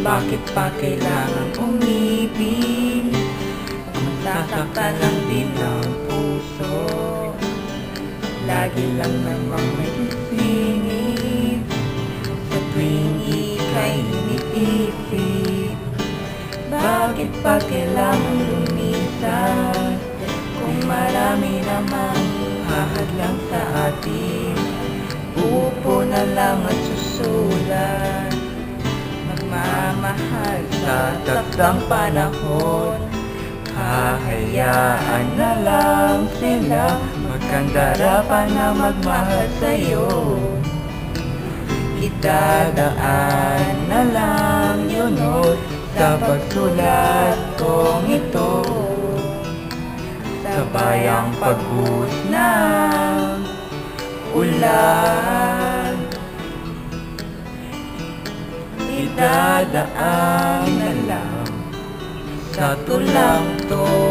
Bakit pa kailangan umibig? Nasaktan lang din ang puso. Lagi lang namang may isingit sa tuwing ika'y iniisip. Bakit pa kailangan lumisan kung marami namang hahadlang sa atin? Upo na lang at susulat, magmamahal sa takdang panahon. Hahayaan na lang sila magkandara pa na magmahal sa'yo. Idadaan na lang yun sa pagsulat kong ito, sabay ang pagbuhos ng ulan. Idadaan na lang sa tulang to.